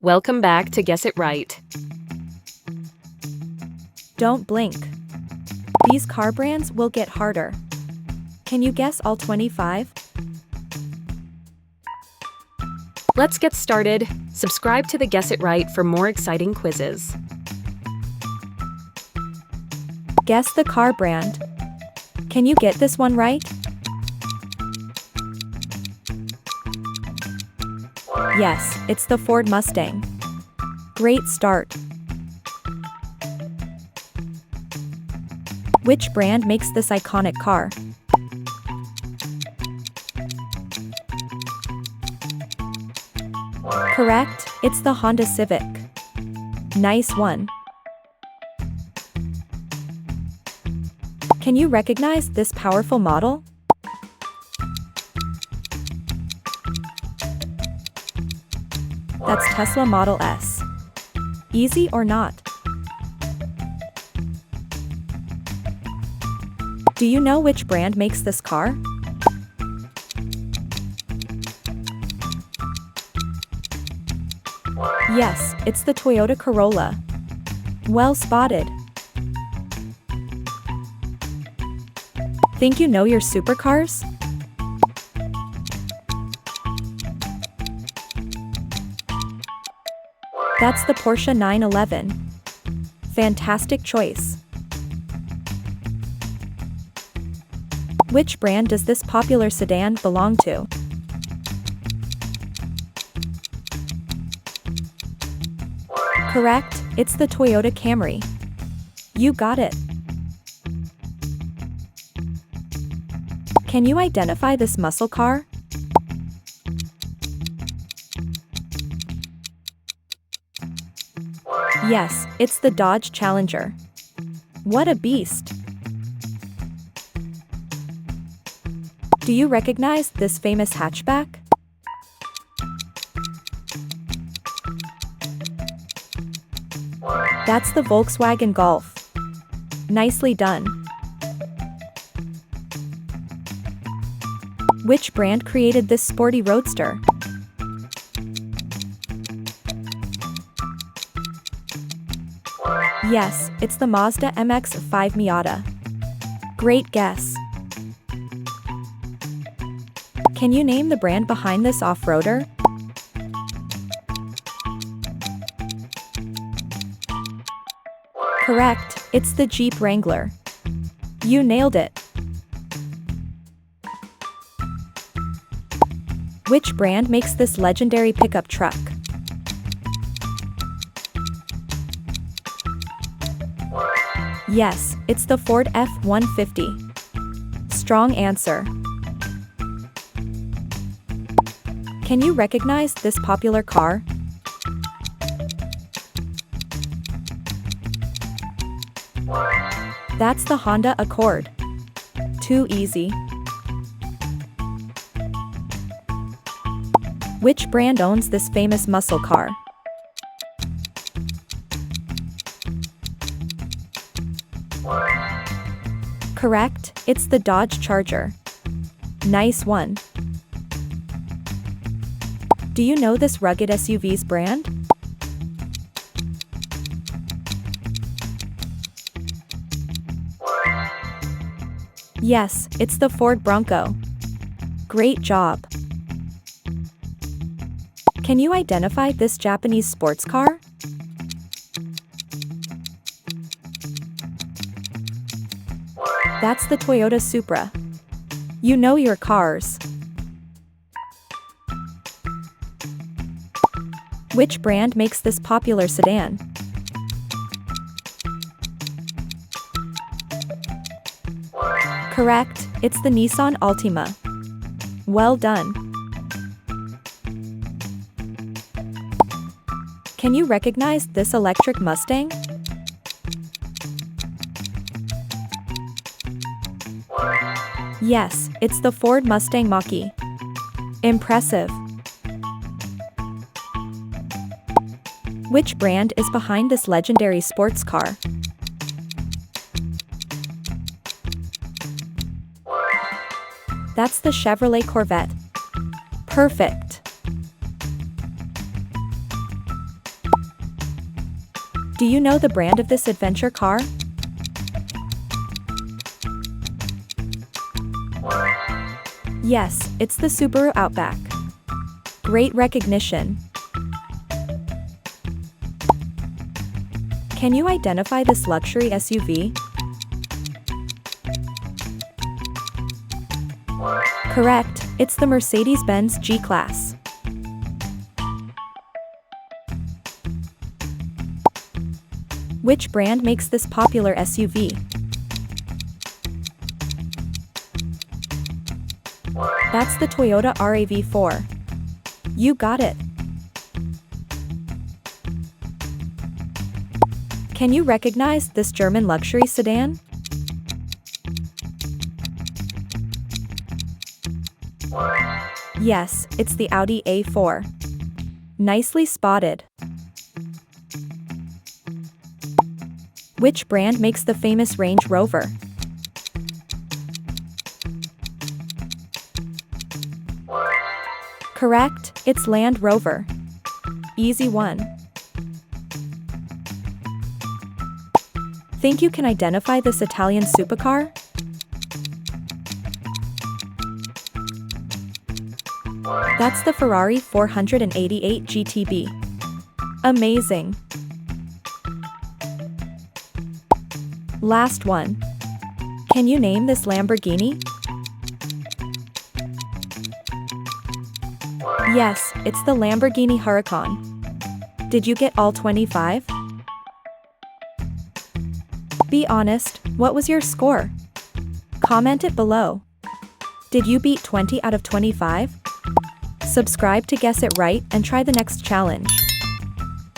Welcome back to Guess It Right. Don't blink. These car brands will get harder. Can you guess all 25? Let's get started. Subscribe to the Guess It Right for more exciting quizzes. Guess the car brand. Can you get this one right? Yes, it's the Ford Mustang. Great start. Which brand makes this iconic car? Correct, it's the Honda Civic. Nice one. Can you recognize this powerful model? That's Tesla Model S. Easy or not? Do you know which brand makes this car? Yes, it's the Toyota Corolla. Well spotted. Think you know your supercars? That's the Porsche 911. Fantastic choice. Which brand does this popular sedan belong to? Correct, it's the Toyota Camry. You got it. Can you identify this muscle car? Yes, it's the Dodge Challenger. What a beast! Do you recognize this famous hatchback? That's the Volkswagen Golf. Nicely done. Which brand created this sporty roadster? Yes, it's the Mazda MX-5 Miata. Great guess. Can you name the brand behind this off-roader? Correct, it's the Jeep Wrangler. You nailed it. Which brand makes this legendary pickup truck? Yes, it's the Ford F-150. Strong answer. Can you recognize this popular car? That's the Honda Accord. Too easy. Which brand owns this famous muscle car? Correct, it's the Dodge Charger. Nice one. Do you know this rugged SUV's brand? Yes, it's the Ford Bronco. Great job. Can you identify this Japanese sports car? That's the Toyota Supra. You know your cars. Which brand makes this popular sedan? Correct, it's the Nissan Altima. Well done. Can you recognize this electric Mustang? Yes, it's the Ford Mustang Mach-E. Impressive. Which brand is behind this legendary sports car? That's the Chevrolet Corvette. Perfect. Do you know the brand of this adventure car? Yes, it's the Subaru Outback. Great recognition. Can you identify this luxury SUV? Correct, it's the Mercedes-Benz G-Class. Which brand makes this popular SUV? That's the Toyota RAV4. You got it. Can you recognize this German luxury sedan? Yes, it's the Audi A4. Nicely spotted. Which brand makes the famous Range Rover? Correct, it's Land Rover. Easy one. Think you can identify this Italian supercar? That's the Ferrari 488 GTB. Amazing. Last one. Can you name this Lamborghini? Yes, it's the Lamborghini Huracan. Did you get all 25? Be honest, what was your score? Comment it below. Did you beat 20 out of 25? Subscribe to Guess It Right and try the next challenge.